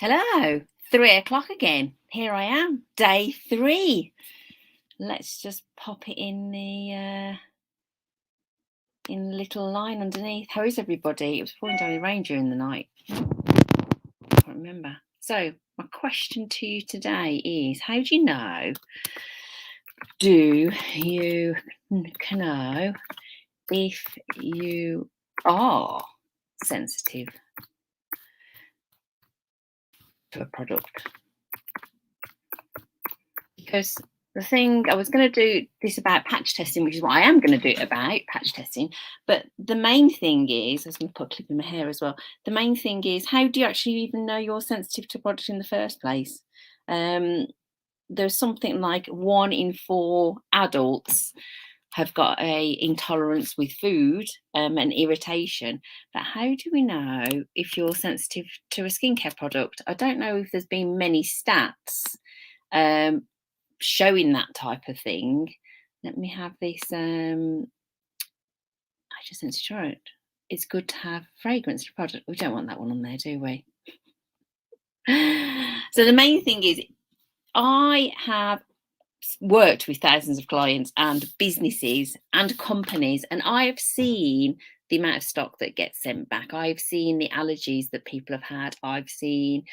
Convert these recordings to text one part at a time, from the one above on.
Hello, 3 o'clock again. Here I am, day 3. Let's just pop it in the little line underneath. How is everybody? It was pouring down the rain during the night. I can't remember. So my question to you today is: how do you know? Do you know if you are sensitive to a product? Because the thing I was going to do this about patch testing, which is what I am going to do about patch testing. But the main thing is, I was going to put a clip in my hair as well. The main thing is, how do you actually even know you're sensitive to a product in the first place? There's something like 1 in 4 adults have got a intolerance with food and irritation. But how do we know if you're sensitive to a skincare product? I don't know if there's been many stats showing that type of thing. Let me have this. I just sensitive. It's good to have fragrance product. We don't want that one on there, do we? So the main thing is, I have worked with thousands of clients and businesses and companies, and I've seen the amount of stock that gets sent back. I've seen the allergies that people have had. I've seen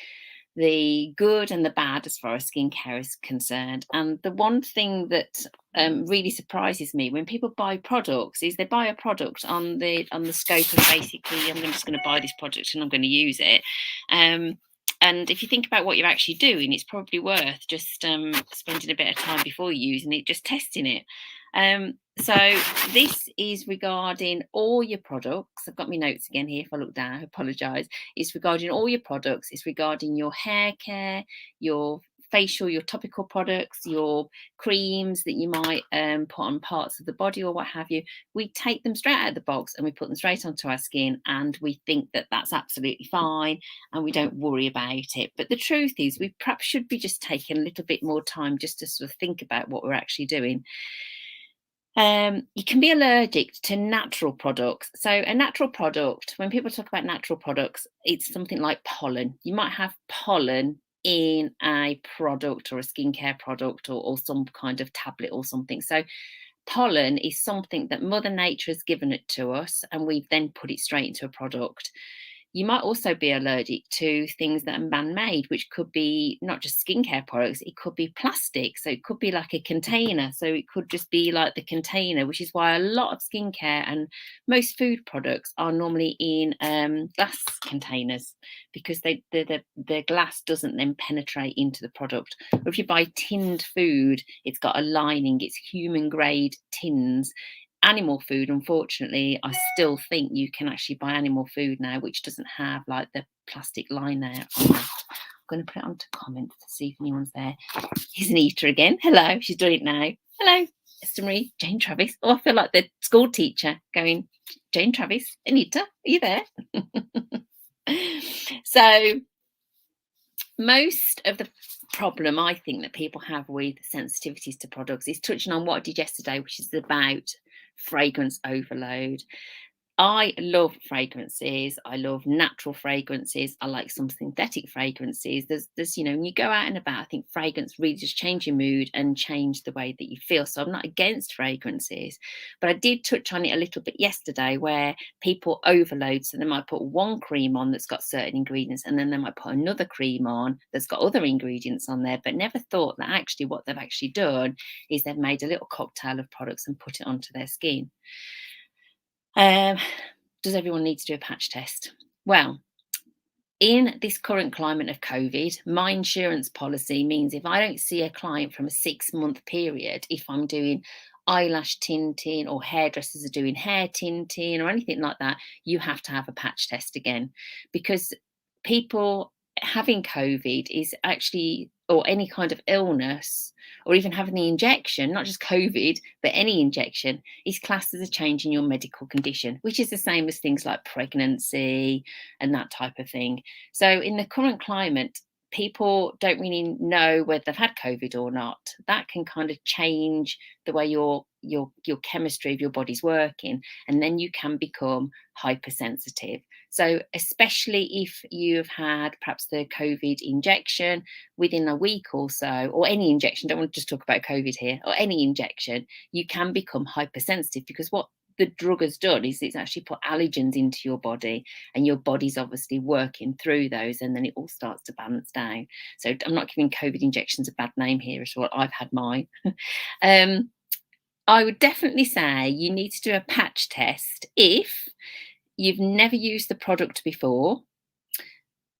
the good and the bad as far as skincare is concerned. And the one thing that really surprises me when people buy products is they buy a product on the scope of basically, I'm just going to buy this product and I'm going to use it. And if you think about what you're actually doing, it's probably worth just spending a bit of time before using it, just testing it. So this is regarding all your products. I've got my notes again here. If I look down, I apologise. It's regarding all your products. It's regarding your hair care, your facial, your topical products, your creams that you might put on parts of the body or what have you. We take them straight out of the box and we put them straight onto our skin, and we think that that's absolutely fine and we don't worry about it. But the truth is, we perhaps should be just taking a little bit more time just to sort of think about what we're actually doing. You can be allergic to natural products. So a natural product, when people talk about natural products, it's something like pollen. You might have pollen in a product or a skincare product or some kind of tablet or something. So pollen is something that Mother Nature has given it to us, and we've then put it straight into a product. You might also be allergic to things that are man-made, which could be not just skincare products, it could be plastic. So it could be like a container. So it could just be like the container, which is why a lot of skincare and most food products are normally in glass containers, because the glass doesn't then penetrate into the product. Or if you buy tinned food, it's got a lining, it's human grade tins. Animal food, unfortunately, I still think you can actually buy animal food now which doesn't have like the plastic line there on it. I'm going to put it onto comments to see if anyone's there. Here's Anita again. Hello, she's doing it now. Hello, Esther Marie, Jane Travis. Oh, I feel like the school teacher going, Jane Travis, Anita, are you there? So most of the problem I think that people have with sensitivities to products is touching on what I did yesterday, which is about fragrance overload. I love fragrances. I love natural fragrances. I like some synthetic fragrances. There's, when you go out and about, I think fragrance really just change your mood and change the way that you feel. So I'm not against fragrances, but I did touch on it a little bit yesterday where people overload. So they might put one cream on that's got certain ingredients, and then they might put another cream on that's got other ingredients on there, but never thought that actually what they've actually done is they've made a little cocktail of products and put it onto their skin. Does everyone need to do a patch test? Well, in this current climate of COVID, my insurance policy means if I don't see a client from a 6-month period, if I'm doing eyelash tinting or hairdressers are doing hair tinting or anything like that, you have to have a patch test again, because people having COVID is actually, or any kind of illness, or even having the injection, not just COVID, but any injection, is classed as a change in your medical condition, which is the same as things like pregnancy and that type of thing. So in the current climate, people don't really know whether they've had COVID or not. That can kind of change the way your your chemistry of your body's working, and then you can become hypersensitive. So especially if you've had perhaps the COVID injection within a week or so, or any injection, don't want to just talk about COVID here, or any injection, you can become hypersensitive, because what the drug has done is it's actually put allergens into your body, and your body's obviously working through those, and then it all starts to balance down. So I'm not giving COVID injections a bad name here at all. I've had mine. I would definitely say you need to do a patch test if you've never used the product before.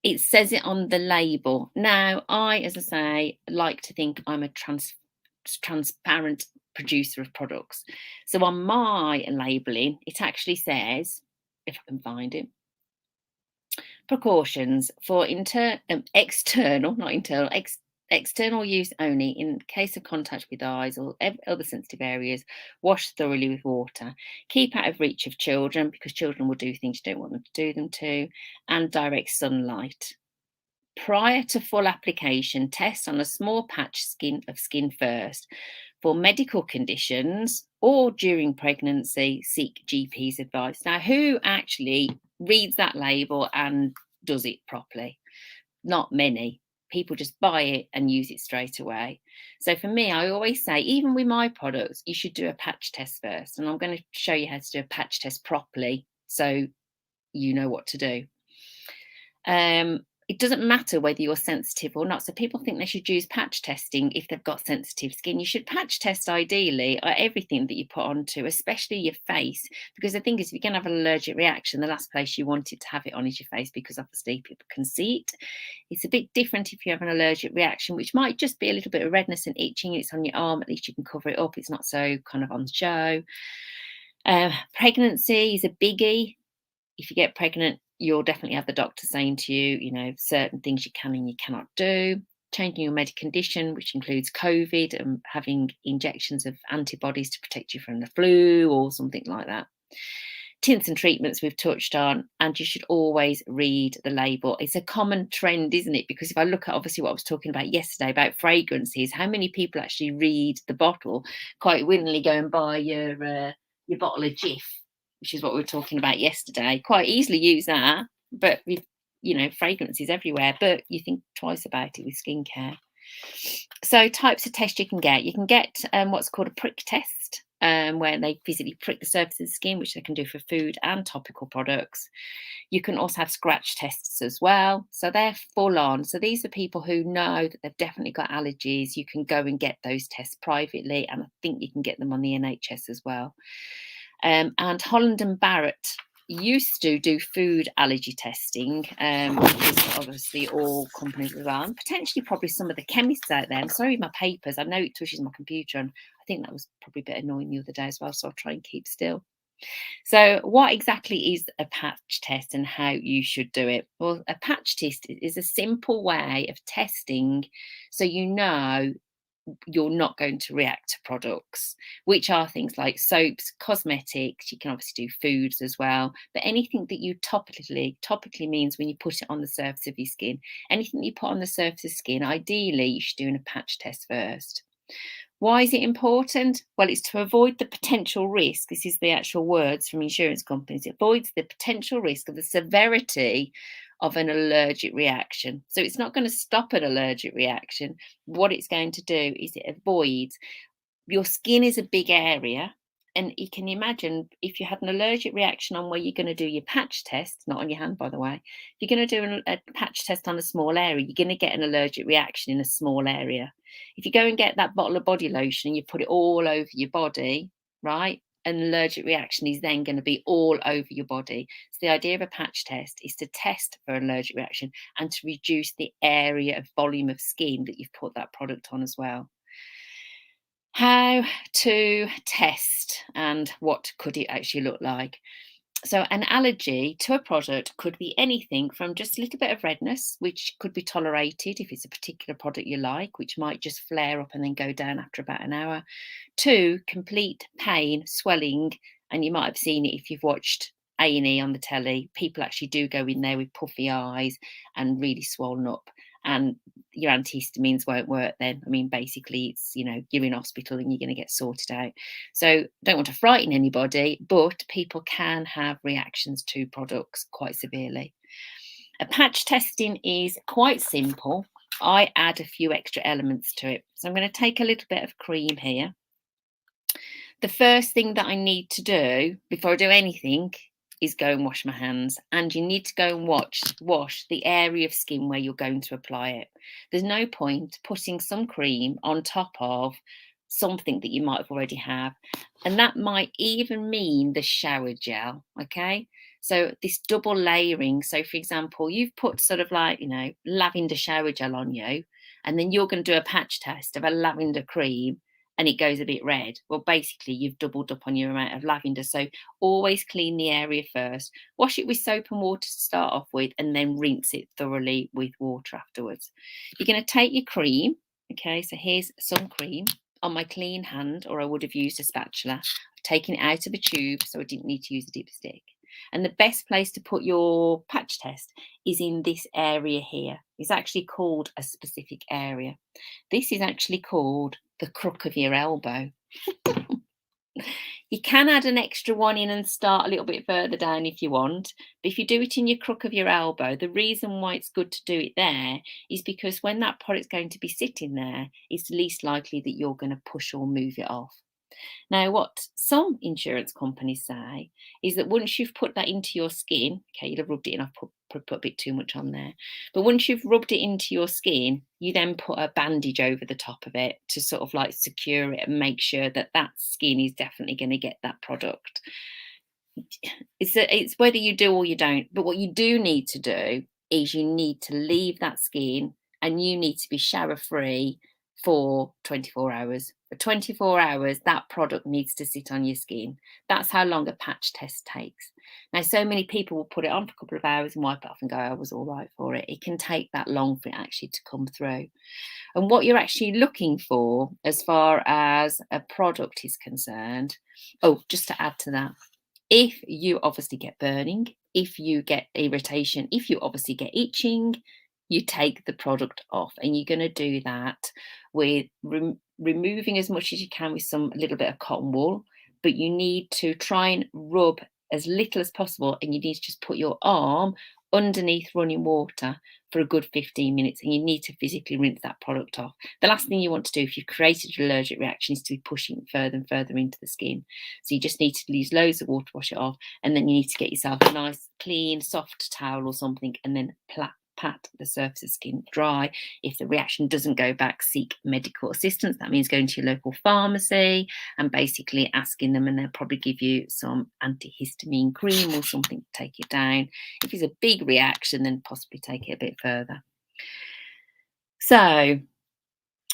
It says it on the label. Now, as I say, like to think I'm a transparent producer of products. So on my labeling, it actually says, if I can find it, precautions for external, not internal, external use only. In case of contact with eyes or other sensitive areas, wash thoroughly with water. Keep out of reach of children, because children will do things you don't want them to do them to, and direct sunlight. Prior to full application, test on a small patch of skin first. For medical conditions or during pregnancy, seek GP's advice. Now, who actually reads that label and does it properly? Not many. People just buy it and use it straight away. So for me, I always say, even with my products, you should do a patch test first. And I'm going to show you how to do a patch test properly, so you know what to do. It doesn't matter whether you're sensitive or not. So people think they should use patch testing if they've got sensitive skin. You should patch test ideally everything that you put onto, especially your face, because the thing is, if you're going to have an allergic reaction, the last place you want it to have it on is your face, because obviously people can see it. It's a bit different if you have an allergic reaction, which might just be a little bit of redness and itching. It's on your arm, at least you can cover it up. It's not so kind of on show. Pregnancy is a biggie. If you get pregnant, you'll definitely have the doctor saying to you, certain things you can and you cannot do. Changing your medical condition, which includes COVID, and having injections of antibodies to protect you from the flu or something like that. Tints and treatments we've touched on, and you should always read the label. It's a common trend, isn't it? Because if I look at obviously what I was talking about yesterday about fragrances, how many people actually read the bottle? Quite willingly go and buy your bottle of Jif, which is what we were talking about yesterday. Quite easily use that, but with fragrances everywhere. But you think twice about it with skincare. So types of tests you can get. You can get what's called a prick test, where they physically prick the surface of the skin, which they can do for food and topical products. You can also have scratch tests as well. So they're full on. So these are people who know that they've definitely got allergies. You can go and get those tests privately, and I think you can get them on the NHS as well. And Holland and Barrett used to do food allergy testing, which is obviously all companies as well, and potentially probably some of the chemists out there. I'm sorry, my papers, I know it touches my computer, and I think that was probably a bit annoying the other day as well, so I'll try and keep still. So what exactly is a patch test and how you should do it? Well, a patch test is a simple way of testing so you know you're not going to react to products, which are things like soaps, cosmetics. You can obviously do foods as well, but anything that you topically means when you put it on the surface of your skin. Anything you put on the surface of skin, ideally you should do a patch test first. Why is it important? Well, it's to avoid the potential risk. This is the actual words from insurance companies. It avoids the potential risk of the severity of an allergic reaction. So it's not going to stop an allergic reaction. What it's going to do is it avoids. Your skin is a big area, and you can imagine if you had an allergic reaction on where you're going to do your patch test, not on your hand, by the way. If you're going to do a patch test on a small area, you're going to get an allergic reaction in a small area. If you go and get that bottle of body lotion and you put it all over your body, right, an allergic reaction is then going to be all over your body. So the idea of a patch test is to test for an allergic reaction and to reduce the area of volume of skin that you've put that product on as well. How to test and what could it actually look like? So an allergy to a product could be anything from just a little bit of redness, which could be tolerated if it's a particular product you like, which might just flare up and then go down after about an hour, to complete pain, swelling, and you might have seen it if you've watched A&E on the telly. People actually do go in there with puffy eyes and really swollen up. And your antihistamines won't work then. I mean, basically, it's, you know, you're in hospital and you're going to get sorted out. So don't want to frighten anybody, but people can have reactions to products quite severely. A patch testing is quite simple. I add a few extra elements to it. So I'm going to take a little bit of cream here. The first thing that I need to do before I do anything is go and wash my hands, and you need to go and wash the area of skin where you're going to apply it. There's no point putting some cream on top of something that you might have already have, and that might even mean the shower gel. Okay, so this double layering. So for example, you've put sort of like, you know, lavender shower gel on you, and then you're going to do a patch test of a lavender cream and it goes a bit red. Well, basically you've doubled up on your amount of lavender. So always clean the area first, wash it with soap and water to start off with, and then rinse it thoroughly with water afterwards. You're going to take your cream. Okay, so here's some cream on my clean hand, or I would have used a spatula. I've taken it out of the tube, so I didn't need to use a dipstick. And the best place to put your patch test is in this area here. It's actually called a specific area. This is actually called the crook of your elbow. You can add an extra one in and start a little bit further down if you want, but if you do it in your crook of your elbow, the reason why it's good to do it there is because when that product's going to be sitting there, it's least likely that you're going to push or move it off. Now, what some insurance companies say is that once you've put that into your skin, okay, you'll have rubbed it in, I've put a bit too much on there, but once you've rubbed it into your skin, you then put a bandage over the top of it to sort of like secure it and make sure that that skin is definitely going to get that product. It's whether you do or you don't, but what you do need to do is you need to leave that skin and you need to be shower free for 24 hours. For 24 hours, that product needs to sit on your skin. That's how long a patch test takes. Now, so many people will put it on for a couple of hours and wipe it off and go, I was all right for it. It can take that long for it actually to come through. And what you're actually looking for as far as a product is concerned, oh, just to add to that, if you obviously get burning, if you get irritation, if you obviously get itching, you take the product off, and you're going to do that with removing as much as you can with some little bit of cotton wool, but you need to try and rub as little as possible, and you need to just put your arm underneath running water for a good 15 minutes, and you need to physically rinse that product off. The last thing you want to do if you've created an allergic reaction is to be pushing it further and further into the skin. So you just need to use loads of water to wash it off, and then you need to get yourself a nice clean soft towel or something, and then pat the surface of skin dry. If the reaction doesn't go back, seek medical assistance. That means going to your local pharmacy and basically asking them, and they'll probably give you some antihistamine cream or something to take it down. If it's a big reaction, then possibly take it a bit further. So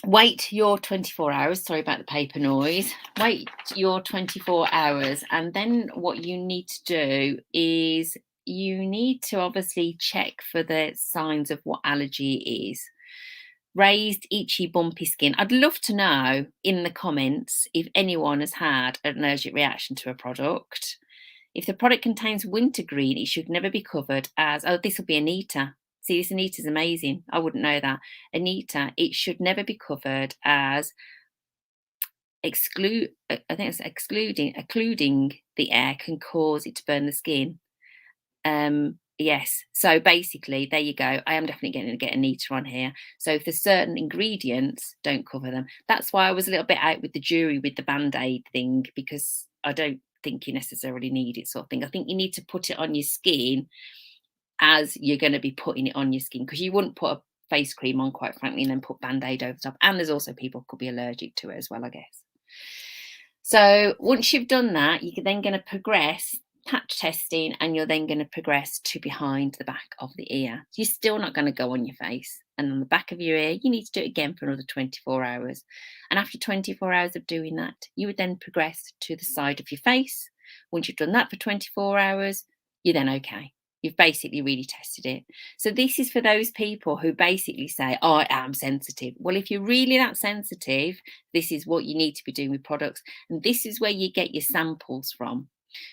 wait your 24 hours. Sorry about the paper noise. Wait your 24 hours, and then what you need to do is you need to obviously check for the signs of what allergy is. Raised, itchy, bumpy skin. I'd love to know in the comments if anyone has had an allergic reaction to a product. If the product contains wintergreen, it should never be covered as, oh, this will be Anita. See, this Anita is amazing. I wouldn't know that. Anita, it should never be covered as occluding the air can cause it to burn the skin. Yes, so basically there you go. I am definitely going to get Anita on here. So if there's certain ingredients, don't cover them. That's why I was a little bit out with the jury with the band-aid thing, because I don't think you necessarily need it, sort of thing. I think you need to put it on your skin as you're going to be putting it on your skin, because you wouldn't put a face cream on, quite frankly, and then put band-aid over the top. And there's also people who could be allergic to it as well, I guess. So once you've done that, you're then going to progress patch testing, and you're then going to progress to behind the back of the ear. You're still not going to go on your face, and on the back of your ear you need to do it again for another 24 hours. And after 24 hours of doing that, you would then progress to the side of your face. Once you've done that for 24 hours, you're then okay. You've basically really tested it. So this is for those people who basically say, oh, I am sensitive. Well, if you're really that sensitive, this is what you need to be doing with products, and this is where you get your samples from.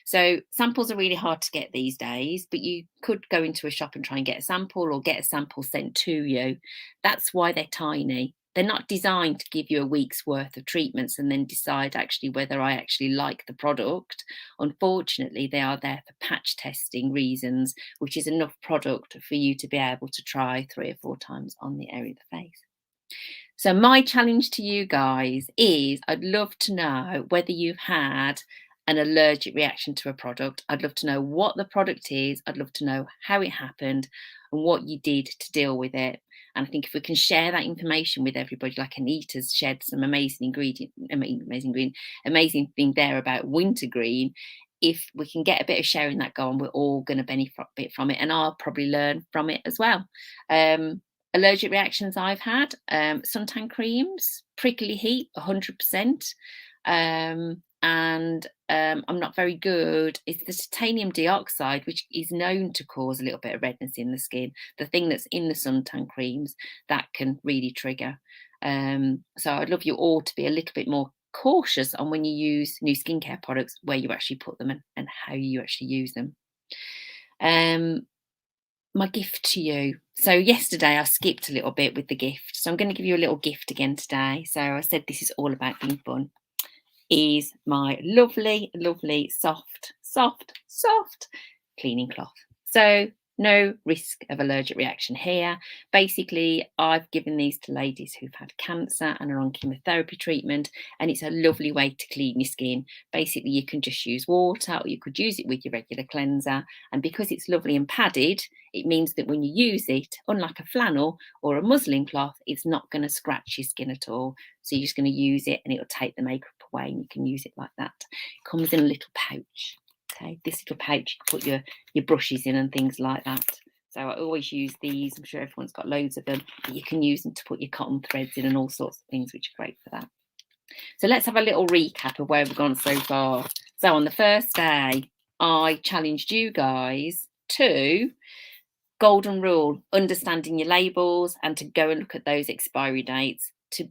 So samples are really hard to get these days, but you could go into a shop and try and get a sample or get a sample sent to you. That's why they're tiny. They're not designed to give you a week's worth of treatments and then decide actually whether I actually like the product. Unfortunately, they are there for patch testing reasons, which is enough product for you to be able to try 3 or 4 times on the area of the face. So my challenge to you guys is I'd love to know whether you've had an allergic reaction to a product. I'd love to know what the product is. I'd love to know how it happened and what you did to deal with it. And I think if we can share that information with everybody, like Anita's shared some amazing thing there about wintergreen. If we can get a bit of sharing that going, we're all going to benefit from it, and I'll probably learn from it as well. Allergic reactions I've had, suntan creams, prickly heat, 100%. And I'm not very good. It's the titanium dioxide, which is known to cause a little bit of redness in the skin. The thing that's in the suntan creams that can really trigger. So I'd love you all to be a little bit more cautious on when you use new skincare products, where you actually put them and how you actually use them. My gift to you. So yesterday I skipped a little bit with the gift. So I'm going to give you a little gift again today. So I said this is all about being fun. Is my lovely, lovely, soft cleaning cloth. So no risk of allergic reaction here. Basically, I've given these to ladies who've had cancer and are on chemotherapy treatment, and it's a lovely way to clean your skin. Basically, you can just use water, or you could use it with your regular cleanser. And because it's lovely and padded, it means that when you use it, unlike a flannel or a muslin cloth, it's not going to scratch your skin at all. So you're just going to use it and it'll take the makeup away, and you can use it like that. It comes in a little pouch. Okay, this little pouch you put your brushes in and things like that. So I always use these. I'm sure everyone's got loads of them, but you can use them to put your cotton threads in and all sorts of things, which are great for that. So let's have a little recap of where we've gone so far. So on the first day, I challenged you guys to golden rule, understanding your labels, and to go and look at those expiry dates, to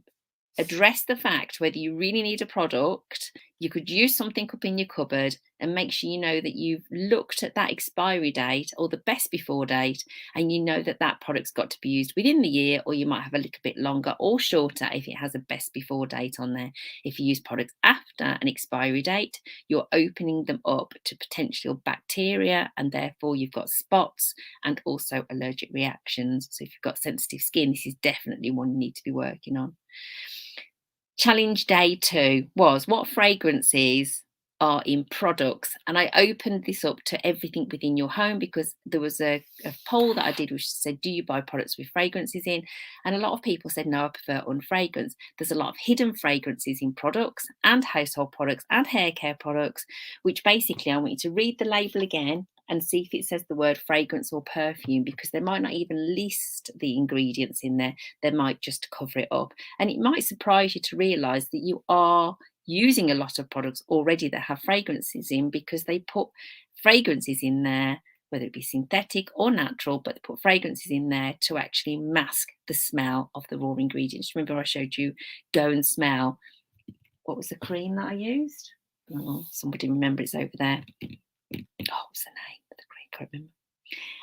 address the fact whether you really need a product. You could use something up in your cupboard and make sure you know that you've looked at that expiry date or the best before date, and you know that that product's got to be used within the year, or you might have a little bit longer or shorter if it has a best before date on there. If you use products after an expiry date, you're opening them up to potential bacteria, and therefore you've got spots and also allergic reactions. So if you've got sensitive skin, this is definitely one you need to be working on. Challenge day 2 was what fragrances are in products, and I opened this up to everything within your home, because there was a poll that I did which said, do you buy products with fragrances in? And a lot of people said no, I prefer unfragranced. There's a lot of hidden fragrances in products and household products and hair care products, which basically I want you to read the label again and see if it says the word fragrance or perfume, because they might not even list the ingredients in there. They might just cover it up, and it might surprise you to realize that you are using a lot of products already that have fragrances in, because they put fragrances in there, whether it be synthetic or natural, but they put fragrances in there to actually mask the smell of the raw ingredients. Remember I showed you go and smell. What was the cream that I used? Oh, somebody remember, it's over there. Oh, what's the name of the cream? I can't remember.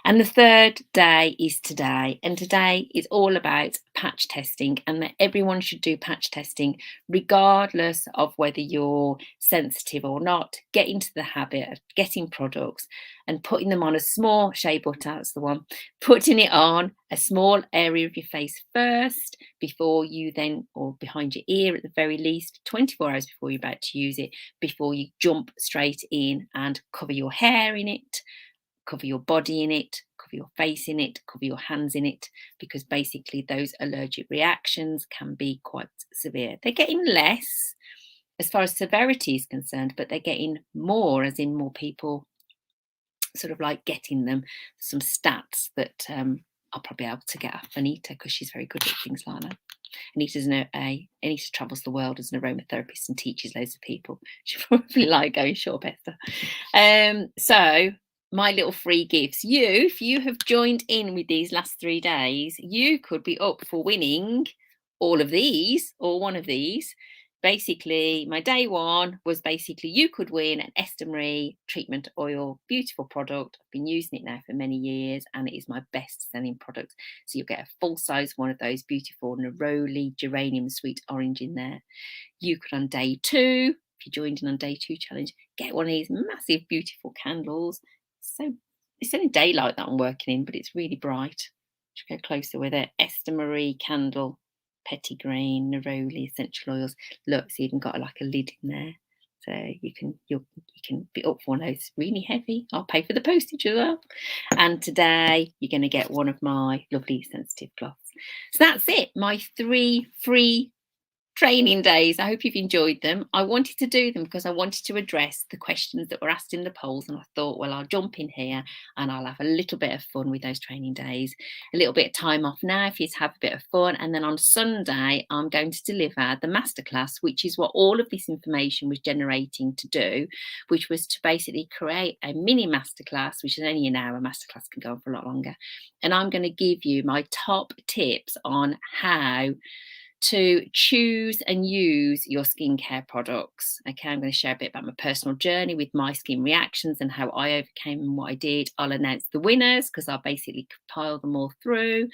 And the third day is today, and today is all about patch testing, and that everyone should do patch testing regardless of whether you're sensitive or not. Get into the habit of getting products and putting them on a small shea butter, that's the one, putting it on a small area of your face first before you then, or behind your ear at the very least, 24 hours before you're about to use it, before you jump straight in and cover your hair in it, cover your body in it, cover your face in it, cover your hands in it, because basically those allergic reactions can be quite severe. They're getting less as far as severity is concerned, but they're getting more, as in more people sort of like getting them. Some stats that I'll probably be able to get off Anita, because she's very good at things like that. Anita travels the world as an aromatherapist and teaches loads of people. She probably like going sure better. So my little free gifts. If you have joined in with these last 3 days, you could be up for winning all of these or one of these. basically, my day one was basically you could win an Esther Marie treatment oil, beautiful product. I've been using it now for many years and it is my best selling product. So you'll get a full size one of those beautiful neroli geranium sweet orange in there. You could on day two, if you joined in on day two challenge, get one of these massive beautiful candles. So it's only daylight that I'm working in, but it's really bright. Should go closer with it. Esther Marie candle, petitgrain, neroli, essential oils. Look, it's even got like a lid in there. So you can be up for one of those. Really heavy. I'll pay for the postage as well. And today you're going to get one of my lovely sensitive cloths. So that's it. My 3 free training days. I hope you've enjoyed them. I wanted to do them because I wanted to address the questions that were asked in the polls, and I thought, well, I'll jump in here and I'll have a little bit of fun with those training days, a little bit of time off now for you to have a bit of fun. And then on Sunday I'm going to deliver the masterclass, which is what all of this information was generating to do, which was to basically create a mini masterclass, which is only an hour. Masterclass can go on for a lot longer, and I'm going to give you my top tips on how to choose and use your skincare products. Okay, I'm going to share a bit about my personal journey with my skin reactions and how I overcame and what I did. I'll announce the winners because I'll basically compile them all through.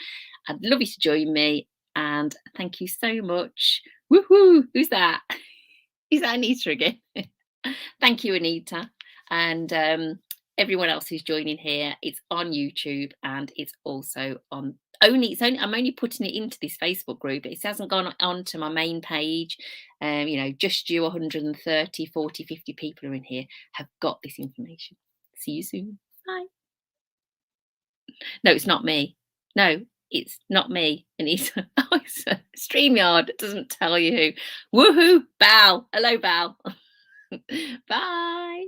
I'd love you to join me, and thank you so much. Woohoo! Who's that? Is that Anita again? Thank you, Anita. And everyone else who's joining here, it's on YouTube and it's also on I'm only putting it into this Facebook group. It hasn't gone on to my main page. Just you 130, 40, 50 people are in here have got this information. See you soon. Bye. No, it's not me. No, it's not me. And it's StreamYard. It doesn't tell you who. Woohoo, Bal. Hello, Bal. Bye.